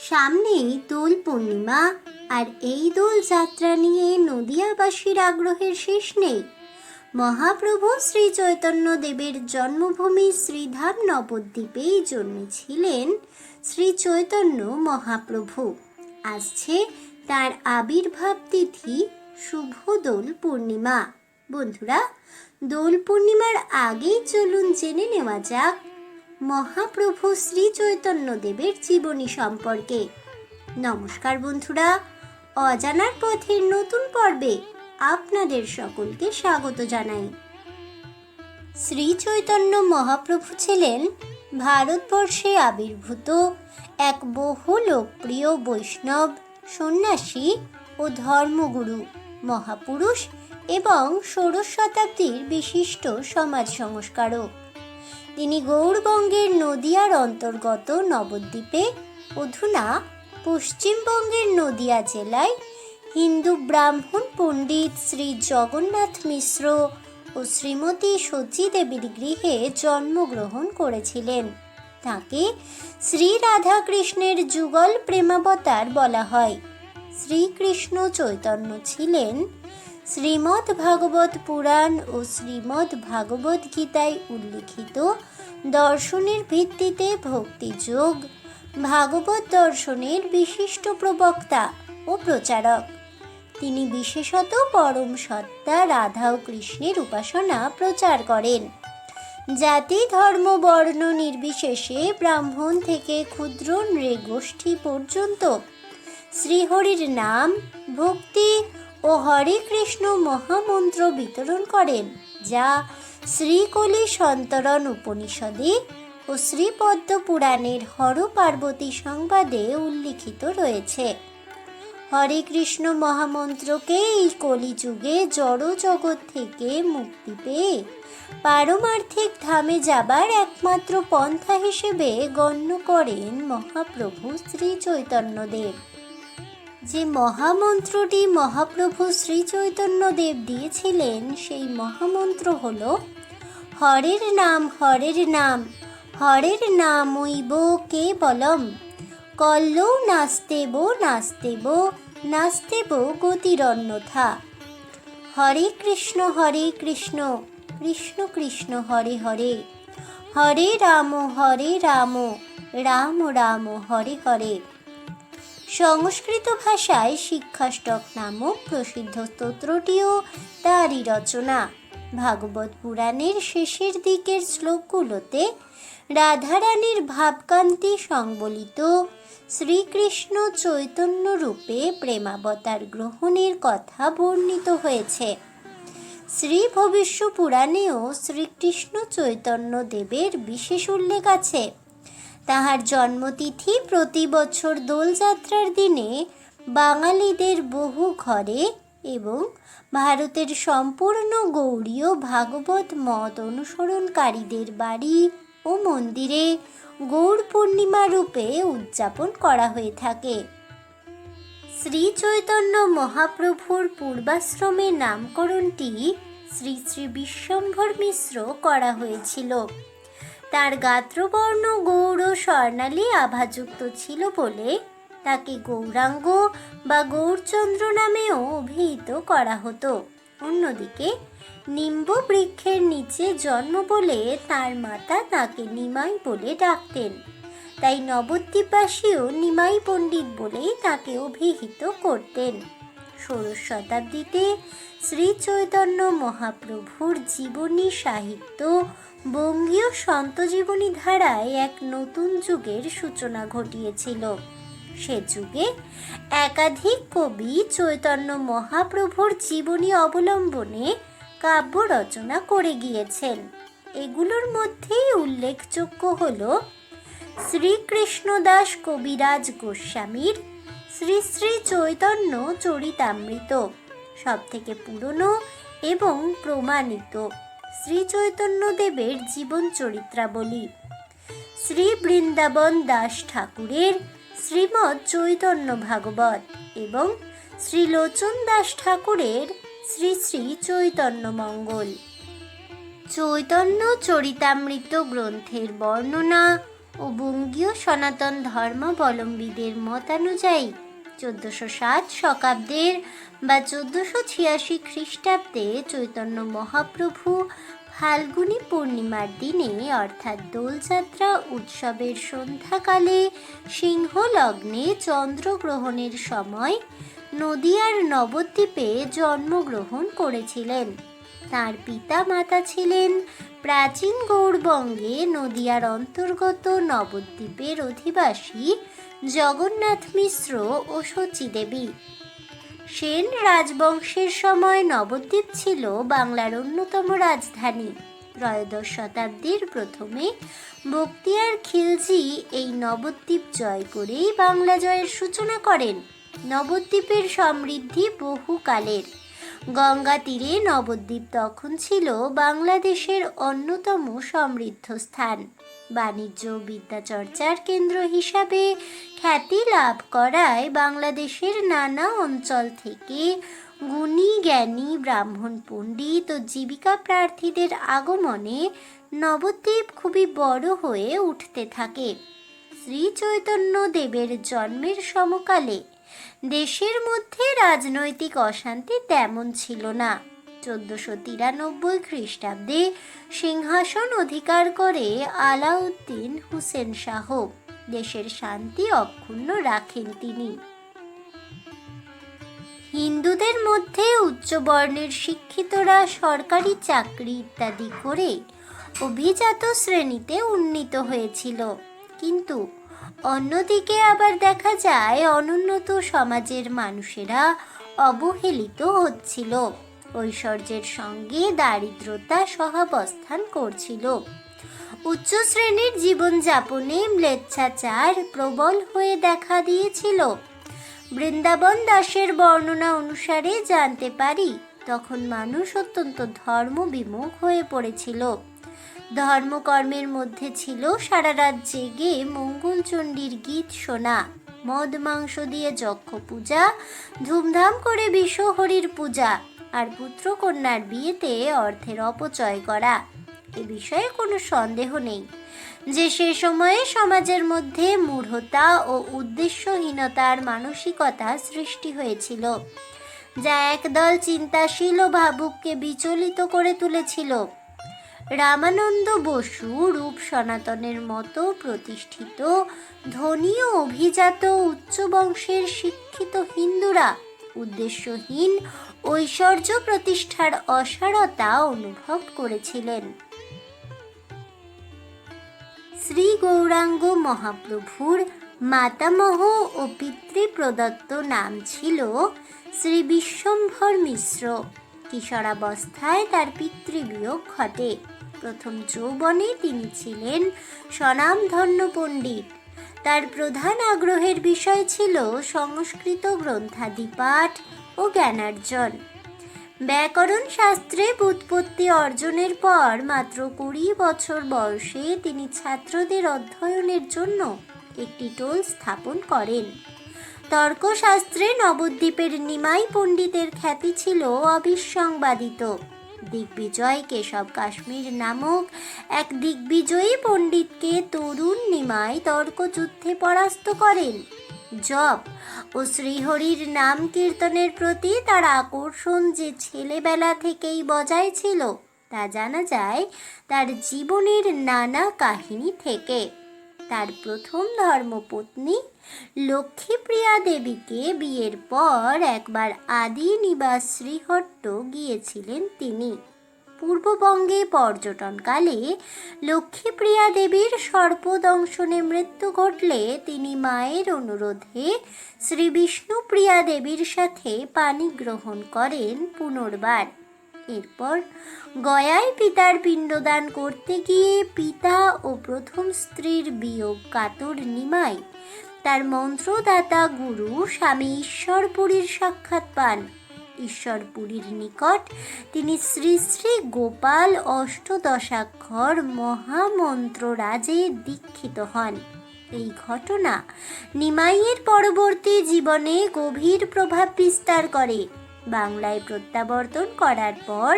সামনেই দোল পূর্ণিমা, আর এই দোল যাত্রা নিয়ে নদিয়াবাসীর আগ্রহের শেষ নেই। মহাপ্রভু শ্রী চৈতন্য দেবের জন্মভূমি শ্রীধাম নবদ্বীপেই জন্মেছিলেন শ্রী চৈতন্য মহাপ্রভু। আসছে তার আবির্ভাব তিথি শুভ দোল পূর্ণিমা। বন্ধুরা, দোল পূর্ণিমার আগেই চলুন জেনে নেওয়া যাক মহাপ্রভু শ্রী চৈতন্য দেবের জীবনী সম্পর্কে। নমস্কার বন্ধুরা, অজানার পথের নতুন পর্বে আপনাদের সকলকে স্বাগত জানাই। শ্রী চৈতন্য মহাপ্রভু ছিলেন ভারতবর্ষে আবির্ভূত এক বহু লোকপ্রিয় বৈষ্ণব, সন্ন্যাসী ও ধর্মগুরু, মহাপুরুষ এবং ষোড়শ শতাব্দীর বিশিষ্ট সমাজ সংস্কারক। তিনি গৌড়বঙ্গের নদিয়ার অন্তর্গত নবদ্বীপে, অধুনা পশ্চিমবঙ্গের নদিয়া জেলায়, হিন্দু ব্রাহ্মণ পণ্ডিত শ্রী জগন্নাথ মিশ্র ও শ্রীমতী সচী দেবীর গৃহে জন্মগ্রহণ করেছিলেন। তাকে শ্রী রাধাকৃষ্ণের যুগল প্রেমাবতার বলা হয়। শ্রীকৃষ্ণ চৈতন্য ছিলেন শ্রীমদ্ ভাগবত পুরাণ ও শ্রীমদ্ ভাগবত গীতায় উল্লিখিত দর্শনের ভিত্তিতে ভক্তিযোগ, ভাগবত দর্শনের বিশিষ্ট প্রবক্তা ও প্রচারক। তিনি বিশেষত পরম সত্তা রাধা ও কৃষ্ণের উপাসনা প্রচার করেন। জাতি, ধর্ম, বর্ণ নির্বিশেষে ব্রাহ্মণ থেকে ক্ষুদ্র নৃগোষ্ঠী পর্যন্ত শ্রীহরির নাম, ভক্তি ও হরে কৃষ্ণ মহামন্ত্র বিতরণ করেন, যা শ্রীকলি সন্তরণ উপনিষদে ও শ্রীপদ্ম পুরাণের হর পার্বতী সংবাদে উল্লিখিত রয়েছে। হরে কৃষ্ণ মহামন্ত্রকে এই কলিযুগে জড় জগৎ থেকে মুক্তি পেয়ে পারমার্থিক ধামে যাবার একমাত্র পন্থা হিসেবে গণ্য করেন মহাপ্রভু শ্রী চৈতন্যদেব। যে মহামন্ত্রটি মহাপ্রভু শ্রী চৈতন্যদেব দিয়েছিলেন, সেই মহামন্ত্র হল হরের নাম, হরের নাম, হরের নামৈব কেবলম, কল্লৌ নাস্তেব নাস্তেব নাস্তেব গতিরন্যথা। হরে কৃষ্ণ, কৃষ্ণ কৃষ্ণ হরে হরে, হরে রাম, রাম রাম হরে হরে। সংস্কৃত ভাষায় শিক্ষাষ্টক নামক প্রসিদ্ধ স্তোত্রটিও তারই রচনা। ভাগবত পুরাণের শেষের দিকের শ্লোকগুলোতে রাধারানীর ভাবকান্তি সংবলিত শ্রীকৃষ্ণ চৈতন্য রূপে প্রেমাবতার গ্রহণের কথা বর্ণিত হয়েছে। শ্রী ভবিষ্য পুরাণেও শ্রীকৃষ্ণ চৈতন্য দেবের বিশেষ উল্লেখ আছে। তাহার জন্মতিথি প্রতি বছর দোলযাত্রার দিনে বাঙালিদের বহু ঘরে এবং ভারতের সম্পূর্ণ গৌড়ীয় ভাগবত মত অনুসরণকারীদের বাড়ি ও মন্দিরে গৌড় পূর্ণিমা রূপে উদযাপন করা হয়ে থাকে। শ্রী চৈতন্য মহাপ্রভুর পূর্বাশ্রমের নামকরণটি শ্রী শ্রী বিশ্বম্ভর মিশ্র করা হয়েছিল। তার গাত্রবর্ণ গৌড় স্বর্ণালী আভাযুক্ত ছিল বলে তাকে গৌরাঙ্গ বা গৌরচন্দ্র নামেও অভিহিত করা হতো। অন্যদিকে নিম্ব বৃক্ষের নিচে জন্ম বলে তার মাতা তাকে নিমাই বলে ডাকতেন। তাই নবদ্বীপবাসীও নিমাই পণ্ডিত বলেই তাকে অভিহিত করতেন। ষোড়শ শতাব্দীতে শ্রী চৈতন্য মহাপ্রভুর জীবনী সাহিত্য বঙ্গীয় সন্তজীবনী ধারায় এক নতুন যুগের সূচনা ঘটিয়েছিল। সে যুগে একাধিক কবি চৈতন্য মহাপ্রভুর জীবনী অবলম্বনে কাব্য রচনা করে গিয়েছেন। এগুলোর মধ্যেই উল্লেখযোগ্য হল শ্রীকৃষ্ণদাস কবিরাজ গোস্বামীর শ্রী শ্রী চৈতন্য চরিতামৃত, সবথেকে পুরনো এবং প্রমাণিত শ্রী চৈতন্য দেবের জীবন চরিত্রাবলী, শ্রী বৃন্দাবন দাস ঠাকুরের শ্রীমৎ চৈতন্য ভাগবত এবং শ্রীলোচন দাস ঠাকুরের শ্রী শ্রী চৈতন্য মঙ্গল। চৈতন্য চরিতামৃত গ্রন্থের বর্ণনা ও বঙ্গীয় সনাতন ধর্মাবলম্বীদের মতানুযায়ী 1407 শকাব্দের বা 1486 খ্রিস্টাব্দে চৈতন্য মহাপ্রভু ফাল্গুনী পূর্ণিমার দিনে অর্থাৎ দোলযাত্রা উৎসবের সন্ধ্যাকালে সিংহ লগ্নে চন্দ্রগ্রহণের সময় নদিয়ার নবদ্বীপে জন্মগ্রহণ করেছিলেন। তাঁর পিতা মাতা ছিলেন প্রাচীন গৌড়বঙ্গে নদিয়ার অন্তর্গত নবদ্বীপের অধিবাসী জগন্নাথ মিশ্র ও সচী দেবী। সেন রাজবংশের সময় নবদ্বীপ ছিল বাংলার অন্যতম রাজধানী। ত্রয়োদশ শতাব্দীর প্রথমে বখতিয়ার খিলজি এই নবদ্বীপ জয় করেই বাংলা জয়ের সূচনা করেন। নবদ্বীপের সমৃদ্ধি বহুকালের। গঙ্গা তীরে নবদ্বীপ তখন ছিল বাংলাদেশের অন্যতম সমৃদ্ধ স্থান। বাণিজ্য বিদ্যাচর্চার কেন্দ্র হিসাবে খ্যাতি লাভ করায় বাংলাদেশের নানা অঞ্চল থেকে গুণী জ্ঞানী ব্রাহ্মণ পণ্ডিত ও জীবিকা প্রার্থীদের আগমনে নবদ্বীপ খুবই বড় হয়ে উঠতে থাকে। শ্রী চৈতন্য দেবের জন্মের সমকালে দেশের মধ্যে রাজনৈতিক অশান্তি তেমন ছিল না। 1493 খ্রিস্টাব্দে সিংহাসন অধিকার করে আলাউদ্দিন হুসেন শাহ দেশের শান্তি অক্ষুণ্ণ রাখেন তিনি। হিন্দুদের মধ্যে উচ্চ বর্ণের শিক্ষিতরা সরকারি চাকরি ইত্যাদি করে অভিজাত শ্রেণীতে উন্নীত হয়েছিল, কিন্তু অন্যদিকে আবার দেখা যায় অনুন্নত সমাজের মানুষেরা অবহেলিত হচ্ছিল। ঐশ্বর্যের সঙ্গে দারিদ্রতা সহাবস্থান করছিল। উচ্চ শ্রেণীর জীবনযাপনে ম্লেচ্ছাচার প্রবল হয়ে দেখা দিয়েছিল। বৃন্দাবন দাসের বর্ণনা অনুসারে জানতে পারি তখন মানুষ অত্যন্ত ধর্মবিমুখ হয়ে পড়েছিল। ধর্মকর্মের মধ্যে ছিল সারা রাত জেগে মঙ্গলচণ্ডীর গীত শোনা, মদ মাংস দিয়ে যক্ষ পূজা, ধুমধাম করে বিশ্বহরির পূজা আর পুত্রকন্যার বিয়েতে অর্থের অপচয় করা। এ বিষয়ে কোনো সন্দেহ নেই যে সে সময়ে সমাজের মধ্যে মূঢ়তা ও উদ্দেশ্যহীনতার মানসিকতা সৃষ্টি হয়েছিল, যা একদল চিন্তাশীল ও ভাবুককে বিচলিত করে তুলেছিল। রামানন্দ বসু রূপ সনাতনের মতো প্রতিষ্ঠিত ধনী ও অভিজাত উচ্চ বংশের শিক্ষিত হিন্দুরা উদ্দেশ্যহীন ঐশ্বর্য প্রতিষ্ঠার অসারতা অনুভব করেছিলেন। শ্রী গৌরাঙ্গ মহাপ্রভুর মাতামহ ও পিতৃপ্রদত্ত নাম ছিল শ্রী বিশ্বম্ভর মিশ্র। কিশোরাবস্থায় তার পিতৃবিয়োগ ঘটে। প্রথম যৌবনে তিনি ছিলেন স্বনামধন্য পণ্ডিত। তার প্রধান আগ্রহের বিষয় ছিল সংস্কৃত গ্রন্থাদি পাঠ ও জ্ঞানার্জন। ব্যাকরণ শাস্ত্রে ব্যুৎপত্তি অর্জনের পর মাত্র 20 বছর বয়সে তিনি ছাত্রদের অধ্যয়নের জন্য একটি টোল স্থাপন করেন। তর্কশাস্ত্রে নবদ্বীপের নিমাই পণ্ডিতের খ্যাতি ছিল অবিসংবাদিত। দিগ্বিজয় কেশব কাশ্মীর নামক এক দিগ্বিজয়ী পণ্ডিতকে তরুণ নিমাই তর্কযুদ্ধে পরাস্ত করেন। জপ ও শ্রীহরির নাম কীর্তনের প্রতি তার আকর্ষণ যে ছেলেবেলা থেকেই বজায় ছিল তা জানা যায় তার জীবনের নানা কাহিনী থেকে। তার প্রথম ধর্মপত্নী লক্ষ্মীপ্রিয়া দেবীকে বিয়ের পর একবার আদি নিবাস শ্রীহট্ট গিয়েছিলেন তিনি। পূর্ববঙ্গে পর্যটনকালে লক্ষ্মীপ্রিয়া দেবীর সর্পদংশনে মৃত্যু ঘটলে তিনি মায়ের অনুরোধে শ্রী বিষ্ণুপ্রিয়া দেবীর সাথে পানি গ্রহণ করেন পুনর্বার। এরপর গয়ায় পিতার পিণ্ডদান করতে গিয়ে পিতা ও প্রথম স্ত্রীর বিয়োগ কাতর নিমাই তার মন্ত্রদাতা গুরু স্বামী ঈশ্বরপুরীর সাক্ষাৎ পান। ঈশ্বরপুরীর নিকট তিনি শ্রী শ্রী গোপাল অষ্টদশাক্ষর মহামন্ত্ররাজে দীক্ষিত হন। এই ঘটনা নিমাইয়ের পরবর্তী জীবনে গভীর প্রভাব বিস্তার করে। বাংলায় প্রত্যাবর্তন করার পর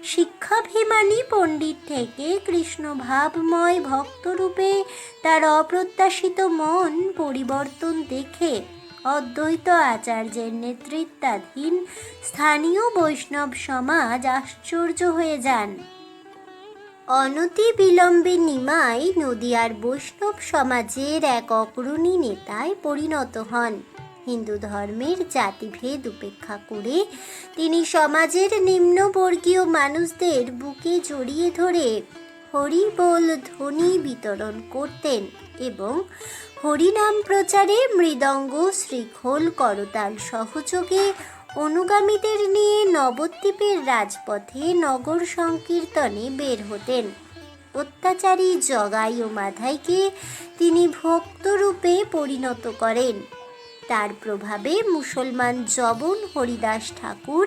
শিক্ষাভিমানী পণ্ডিত থেকে কৃষ্ণ ভাবময় ভক্তরূপে তার অপ্রত্যাশিত মন পরিবর্তন দেখে অদ্বৈত আচার্যের নেতৃত্বাধীন স্থানীয় বৈষ্ণব সমাজ আশ্চর্য হয়ে যান। অনতি বিলম্বে নিমাই নদিয়ার বৈষ্ণব সমাজের এক অগ্রণী নেতায় পরিণত হন। হিন্দু ধর্মের জাতিভেদ উপেক্ষা করে তিনি সমাজের নিম্নবর্গীয় মানুষদের বুকে জড়িয়ে ধরে হরি বল ধ্বনি বিতরণ করতেন এবং হরিনাম প্রচারে মৃদঙ্গ, শ্রীখোল, করতাল সহযোগে অনুগামীদের নিয়ে নবদ্বীপের রাজপথে নগর সংকীর্তনে বের হতেন। অত্যাচারী জগাই ও মাধাইকে তিনি ভক্তরূপে পরিণত করেন। তার প্রভাবে মুসলমান জবন হরিদাস ঠাকুর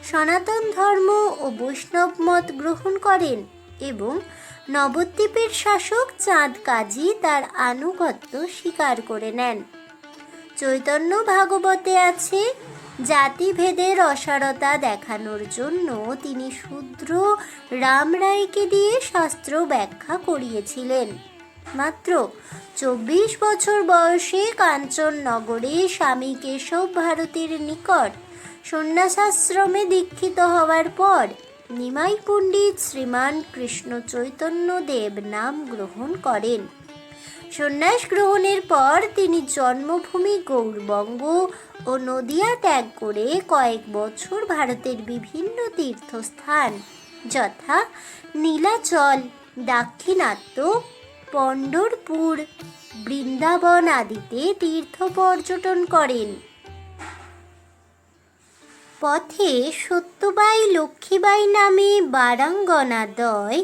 সনাতন ধর্ম ও বৈষ্ণব মত গ্রহণ করেন এবং নবদ্বীপের শাসক চাঁদ কাজী তার আনুগত্য স্বীকার করে নেন। চৈতন্য ভাগবতে আছে, জাতিভেদের অসারতা দেখানোর জন্য তিনি শূদ্র রামরায়কে দিয়ে শাস্ত্র ব্যাখ্যা করিয়েছিলেন। মাত্র 24 বছর বয়সে কাঞ্চননগরে স্বামী কেশব ভারতীর নিকট সন্ন্যাসাশ্রমে দীক্ষিত হওয়ার পর নিমাই পণ্ডিত শ্রীমান কৃষ্ণ চৈতন্য দেব নাম গ্রহণ করেন। সন্ন্যাস গ্রহণের পর তিনি জন্মভূমি গৌড়বঙ্গ ও নদিয়া ত্যাগ করে কয়েক বছর ভারতের বিভিন্ন তীর্থস্থান যথা নীলাচল, দাক্ষিণাত্য, পণ্ডরপুর, বৃন্দাবন আদিতে তীর্থ পর্যটন করেন। পথে সত্যবাই, লক্ষ্মীবাই নামে বারাঙ্গনাদ্বয়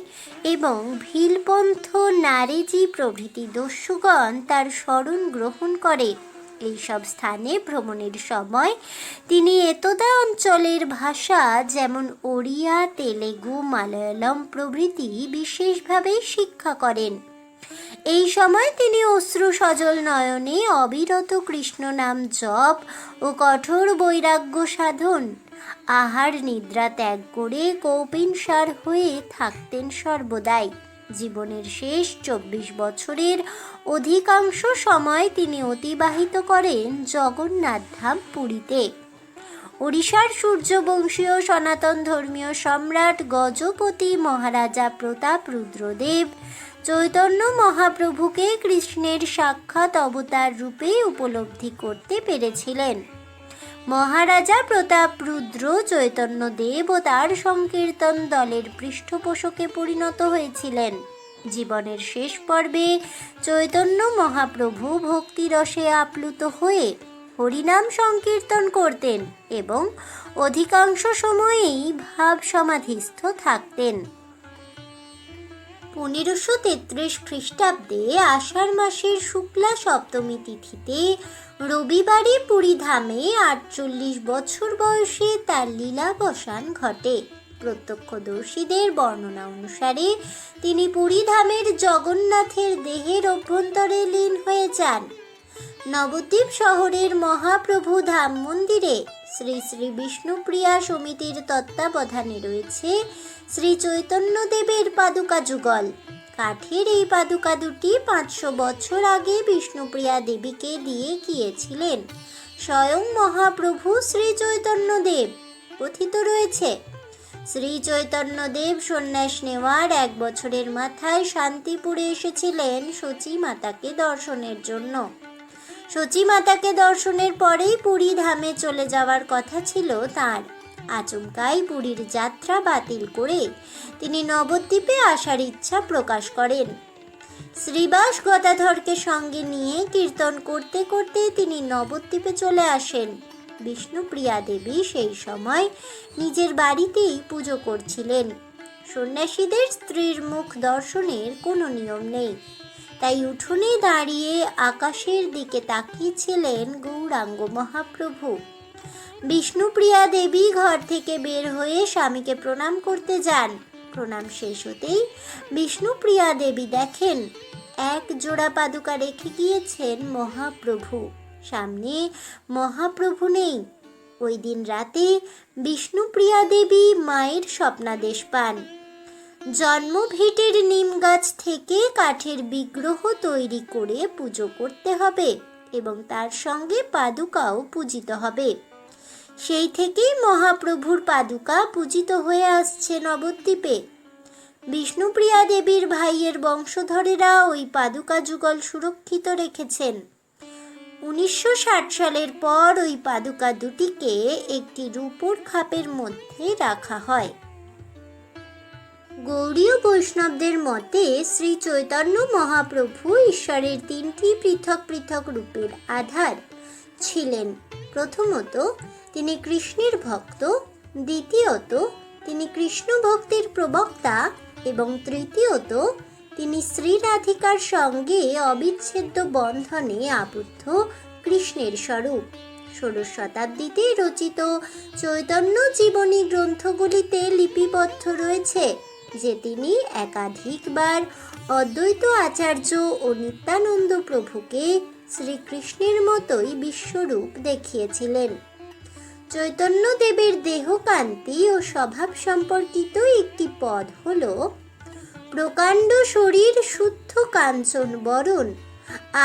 এবং ভিলপন্থ, নারেজি প্রভৃতি দস্যুগণ তার শরণ গ্রহণ করে। এইসব স্থানে ভ্রমণের সময় তিনি এতদা অঞ্চলের ভাষা যেমন ওড়িয়া, তেলেগু, মালয়ালম প্রভৃতি বিশেষভাবে শিক্ষা করেন। এই সময় তিনি অশ্রু সজল নয়নে অবিরত কৃষ্ণ নাম জপ ও কঠোর বৈরাগ্য সাধন, আহার নিদ্রা ত্যাগ করে কৌপিনসার হয়ে থাকতেন সর্বদাই। জীবনের শেষ 24 বছরের অধিকাংশ সময় তিনি অতিবাহিত করেন জগন্নাথ ধাম পুরীতে। ওড়িশার সূর্যবংশীয় সনাতন ধর্মীয় সম্রাট গজপতি মহারাজা প্রতাপ রুদ্রদেব চৈতন্য মহাপ্রভুকে কৃষ্ণের সাক্ষাৎ অবতার রূপে উপলব্ধি করতে পেরেছিলেন। মহারাজা প্রতাপ রুদ্র চৈতন্যদেব ও তার সংকীর্তন দলের পৃষ্ঠপোষকে পরিণত হয়েছিলেন। জীবনের শেষ পর্বে চৈতন্য মহাপ্রভু ভক্তিরসে আপ্লুত হয়ে হরিনাম সংকীর্তন করতেন এবং অধিকাংশ সময়েই ভাব সমাধিস্থ থাকতেন। 1533 খ্রিস্টাব্দে আষাঢ় মাসের শুক্লা সপ্তমী তিথিতে রবিবারে পুরী ধামে 48 বছর বয়সে তার লীলাবসান ঘটে। প্রত্যক্ষদর্শীদের বর্ণনা অনুসারে তিনি পুরী ধামের জগন্নাথের দেহের অভ্যন্তরে লীন হয়ে যান। নবদ্বীপ শহরের মহাপ্রভু ধাম মন্দিরে শ্রী শ্রী বিষ্ণুপ্রিয়া সমিতির তত্ত্বাবধানে রয়েছে শ্রী চৈতন্যদেবের পাদুকা যুগল। কাঠের এই পাদুকা দুটি 500 বছর আগে বিষ্ণুপ্রিয়া দেবীকে দিয়ে গিয়েছিলেন স্বয়ং মহাপ্রভু শ্রী চৈতন্যদেব। কথিত রয়েছে, শ্রী চৈতন্যদেব সন্ন্যাস নেওয়ার 1 বছরের মাথায় শান্তিপুরে এসেছিলেন সচী মাতাকে দর্শনের জন্য। সচী মাতাকে দর্শনের পরেই পুরী ধামে চলে যাওয়ার কথা ছিল তাঁর। আচমকাই পুরীর যাত্রা বাতিল করে তিনি নবদ্বীপে আসার ইচ্ছা প্রকাশ করেন। শ্রীবাস গদাধরকে সঙ্গে নিয়ে কীর্তন করতে করতে তিনি নবদ্বীপে চলে আসেন। বিষ্ণুপ্রিয়া দেবী সেই সময় নিজের বাড়িতেই পুজো করছিলেন। সন্ন্যাসীদের স্ত্রীর মুখ দর্শনের কোনো নিয়ম নেই, তাই উঠোনে দাঁড়িয়ে আকাশের দিকে তাকিয়েছিলেন গৌরাঙ্গ মহাপ্রভু। বিষ্ণুপ্রিয়া দেবী ঘর থেকে বের হয়ে স্বামীকে প্রণাম করতে যান। প্রণাম শেষ হতেই বিষ্ণুপ্রিয়া দেবী দেখেন এক জোড়া পাদুকা রেখে গিয়েছেন মহাপ্রভু। সামনে মহাপ্রভু নেই। ওই দিন রাতে বিষ্ণুপ্রিয়া দেবী মায়ের স্বপ্নাদেশ পান। জন্মভিটের নিম গাছ থেকে কাঠের বিগ্রহ তৈরি করে পুজো করতে হবে এবং তার সঙ্গে পাদুকাও পূজিত হবে। সেই থেকেই মহাপ্রভুর পাদুকা পূজিত হয়ে আসছে নবদ্বীপে। বিষ্ণুপ্রিয়া দেবীর ভাইয়ের বংশধরেরা ওই পাদুকা যুগল সুরক্ষিত রেখেছেন। 1960 সালের পর ওই পাদুকা দুটিকে একটি রূপোর খাপের মধ্যে রাখা হয়। গৌড়ীয় বৈষ্ণবদের মতে শ্রী চৈতন্য মহাপ্রভু ঈশ্বরের 3টি পৃথক পৃথক রূপের আধার ছিলেন। প্রথমত, তিনি কৃষ্ণের ভক্ত, দ্বিতীয়ত তিনি কৃষ্ণ ভক্তির প্রবক্তা এবং তৃতীয়ত তিনি শ্রী রাধিকার সঙ্গে অবিচ্ছেদ্য বন্ধনে আবদ্ধ কৃষ্ণের স্বরূপ। 16 শতাব্দীতে রচিত চৈতন্য জীবনী গ্রন্থগুলিতে লিপিবদ্ধ রয়েছে যে তিনি একাধিকবার অদ্বৈত আচার্য ও নিত্যানন্দ প্রভুকে শ্রীকৃষ্ণের মতোই বিশ্বরূপ দেখিয়েছিলেন। চৈতন্যদেবের দেহকান্তি ও স্বভাব সম্পর্কিত একটি পদ হল: প্রকাণ্ড শরীর, শুদ্ধ কাঞ্চন বরণ,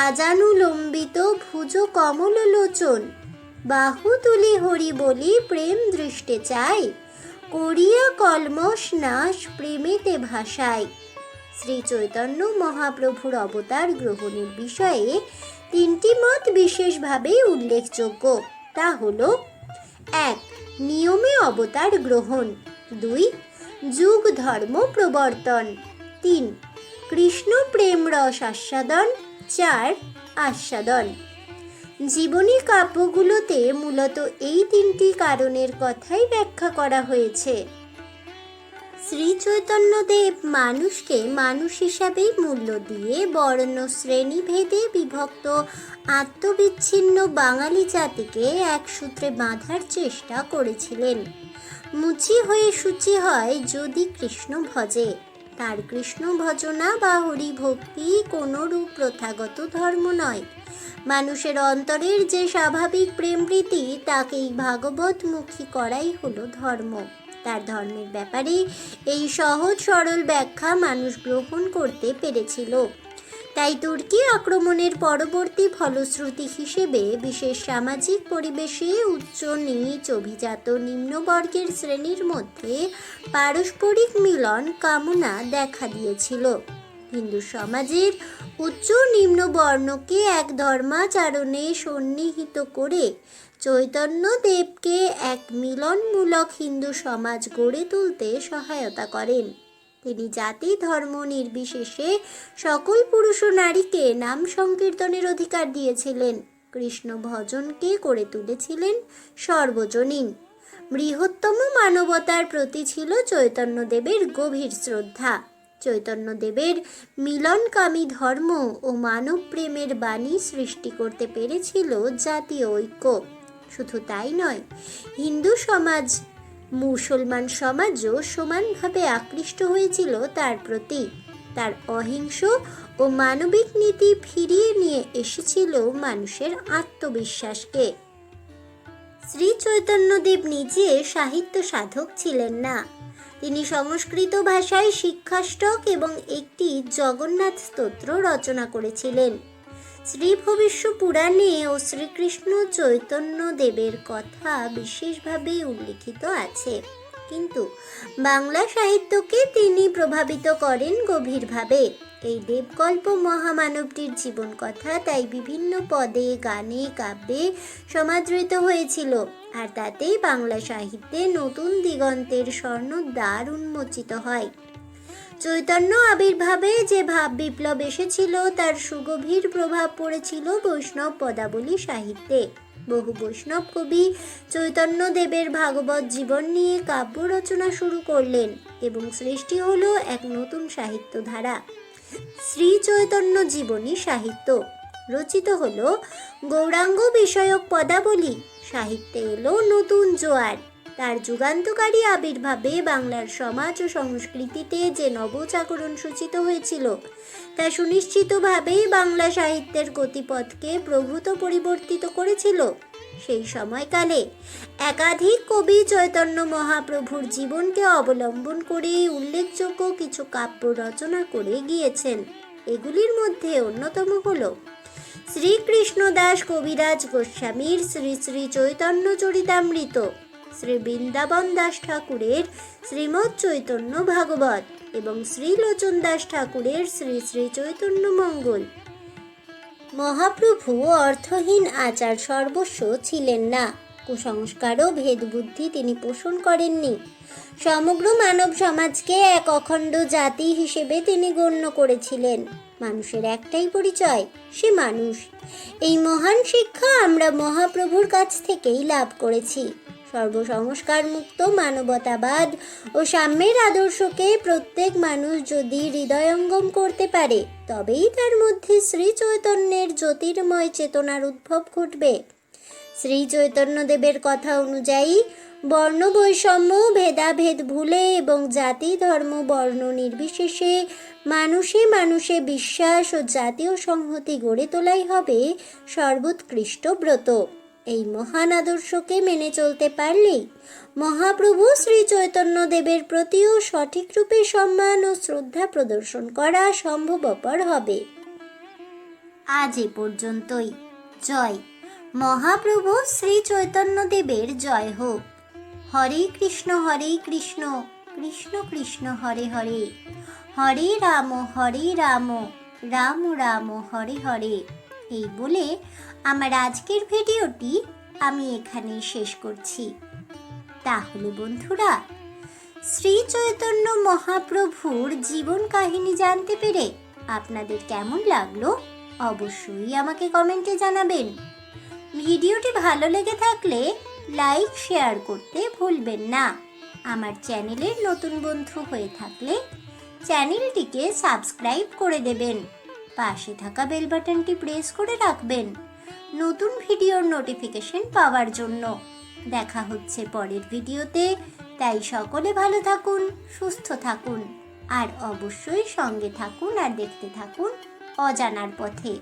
আজানুলম্বিত ভুজ কমল লোচন, বাহু তুলি হরি বলি প্রেম দৃষ্টে চাই, করিয়া কলমশ নাশ প্রেমেতে ভাসায়। শ্রী চৈতন্য মহাপ্রভুর অবতার গ্রহণের বিষয়ে 3টি মত বিশেষভাবে উল্লেখযোগ্য। তা হল: 1. নিয়মে অবতার গ্রহণ, 2. যুগ ধর্ম প্রবর্তন, 3. কৃষ্ণ প্রেম রস আস্বাদন, 4. আস্বাদন। জীবনী কাব্যগুলোতে মূলত এই 3টি কারণের কথাই ব্যাখ্যা করা হয়েছে। শ্রী চৈতন্যদেব মানুষকে মানুষ হিসাবেই মূল্য দিয়ে বর্ণ শ্রেণী ভেদে বিভক্ত আত্মবিচ্ছিন্ন বাঙালি জাতিকে এক সূত্রে বাঁধার চেষ্টা করেছিলেন। মুচি হয়ে সূচি হয় যদি কৃষ্ণ ভজে। তার কৃষ্ণ ভজনা বা হরিভক্তি কোনরূপ প্রথাগত ধর্ম নয়। মানুষের অন্তরের যে স্বাভাবিক প্রেমপ্রীতি তাকেই ভাগবতমুখী করাই হলো ধর্ম। তার ধর্মের ব্যাপারে এই সহজ সরল ব্যাখ্যা মানুষ গ্রহণ করতে পেরেছিল। তাই তুর্কি আক্রমণের পরবর্তী ফলশ্রুতি হিসেবে বিশেষ সামাজিক পরিবেশে উচ্চ নীচ অভিজাত নিম্নবর্গের শ্রেণীর মধ্যে পারস্পরিক মিলন কামনা দেখা দিয়েছিল। হিন্দু সমাজের উচ্চ নিম্ন বর্ণকে এক ধর্মাচরণে সন্নিহিত করে চৈতন্যদেবকে এক মিলনমূলক হিন্দু সমাজ গড়ে তুলতে সহায়তা করেন। তিনি জাতি ধর্ম নির্বিশেষে সকল পুরুষ ও নারীকে নাম সংকীর্তনের অধিকার দিয়েছিলেন। কৃষ্ণ ভজনকে করে তুলেছিলেন সর্বজনীন। বৃহত্তম মানবতার প্রতি ছিল চৈতন্যদেবের গভীর শ্রদ্ধা। চৈতন্যদেবের মিলনকামী ধর্ম ও মানব প্রেমের বাণী সৃষ্টি করতে পেরেছিল জাতীয় ঐক্য। শুধু তাই নয়, হিন্দু সমাজ মুসলমান সমাজও সমানভাবে আকৃষ্ট হয়েছিল তার প্রতি। তার অহিংস ও মানবিক নীতি ফিরিয়ে নিয়ে এসেছিল মানুষের আত্মবিশ্বাসকে। শ্রী চৈতন্যদেব নিজে সাহিত্য সাধক ছিলেন না। তিনি সংস্কৃত ভাষায় শিক্ষাষ্টক এবং একটি জগন্নাথ স্তোত্র রচনা করেছিলেন। শ্রী ভবিষ্য পুরাণে ও শ্রীকৃষ্ণ চৈতন্য দেবের কথা বিশেষভাবে উল্লিখিত আছে, কিন্তু বাংলা সাহিত্যকে তিনি প্রভাবিত করেন গভীরভাবে। এই দেবগল্প মহামানবটির জীবন কথা তাই বিভিন্ন পদে, গানে, কাব্যে সমাদৃত হয়েছিল, আর তাতেই বাংলা সাহিত্যে নতুন দিগন্তের স্বর্ণদ্বার উন্মোচিত হয়। চৈতন্য আবির্ভাবে যে ভাব বিপ্লব এসেছিল তার সুগভীর প্রভাব পড়েছিল বৈষ্ণব পদাবলী সাহিত্যে। বহু বৈষ্ণব কবি চৈতন্যদেবের ভাগবত জীবন নিয়ে কাব্য রচনা শুরু করলেন এবং সৃষ্টি হলো এক নতুন সাহিত্য ধারা, শ্রী চৈতন্য জীবনী সাহিত্য। রচিত হলো গৌরাঙ্গ বিষয়ক পদাবলী, সাহিত্যে এলো নতুন জোয়ার। তার যুগান্তকারী আবির্ভাবে বাংলার সমাজ ও সংস্কৃতিতে যে নবজাগরণ সূচিত হয়েছিল তা সুনিশ্চিতভাবেই বাংলা সাহিত্যের গতিপথকে প্রভূত পরিবর্তিত করেছিল। সেই সময়কালে একাধিক কবি চৈতন্য মহাপ্রভুর জীবনকে অবলম্বন করে উল্লেখযোগ্য কিছু কাব্য রচনা করে গিয়েছেন। এগুলির মধ্যে অন্যতম হল শ্রীকৃষ্ণদাস কবিরাজ গোস্বামীর শ্রী শ্রী চৈতন্য চরিতামৃত, শ্রী বৃন্দাবন দাস ঠাকুরের শ্রীমৎ চৈতন্য ভাগবত এবং শ্রীলোচন দাস ঠাকুরের শ্রী শ্রী চৈতন্য মঙ্গল। মহাপ্রভু অর্থহীন আচার সর্বস্ব ছিলেন না। কুসংস্কার ও ভেদবুদ্ধি তিনি পোষণ করেননি। সমগ্র মানব সমাজকে এক অখণ্ড জাতি হিসেবে তিনি গণ্য করেছিলেন। মানুষের একটাই পরিচয়, সে মানুষ। এই মহান শিক্ষা আমরা মহাপ্রভুর কাছ থেকেই লাভ করেছি। সর্বসংস্কার মুক্ত মানবতাবাদ ও সাম্যের আদর্শকে প্রত্যেক মানুষ যদি হৃদয়ঙ্গম করতে পারে, তবেই তার মধ্যে শ্রী চৈতন্যের জ্যোতির্ময় চেতনার উদ্ভব ঘটবে। শ্রী চৈতন্যদেবের কথা অনুযায়ী বর্ণ বৈষম্য ভেদাভেদ ভুলে এবং জাতি ধর্ম বর্ণ নির্বিশেষে মানুষে মানুষে বিশ্বাস ও জাতীয় সংহতি গড়ে তোলাই হবে সর্বোৎকৃষ্ট ব্রত। এই মহান আদর্শকে মেনে চলতে পারলেই মহাপ্রভু শ্রী চৈতন্যদেবের প্রতিও সঠিক রূপে সম্মান ও শ্রদ্ধা প্রদর্শন করা সম্ভবপর হবে। আজ এ পর্যন্তই। জয় মহাপ্রভু শ্রী চৈতন্যদেবের জয় হোক। হরে কৃষ্ণ কৃষ্ণ কৃষ্ণ হরে হরে, হরে রাম রাম রাম হরে হরে। এই বলে আমার আজকের ভিডিওটি আমি এখানে শেষ করছি। তাহলে বন্ধুরা, শ্রী চৈতন্য মহাপ্রভুর জীবন কাহিনী জানতে পেরে আপনাদের কেমন লাগলো অবশ্যই আমাকে কমেন্টে জানাবেন। ভিডিওটি ভালো লেগে থাকলে লাইক শেয়ার করতে ভুলবেন না। আমার চ্যানেলের নতুন বন্ধু হয়ে থাকলে চ্যানেলটিকে সাবস্ক্রাইব করে দেবেন। পাশে থাকা বেল বাটনটি প্রেস করে রাখবেন নতুন ভিডিওর নোটিফিকেশন পাওয়ার জন্য। দেখা হচ্ছে পরের ভিডিওতে। তাই সকলে ভালো থাকুন, সুস্থ থাকুন আর অবশ্যই সঙ্গে থাকুন আর দেখতে থাকুন অজানার পথে।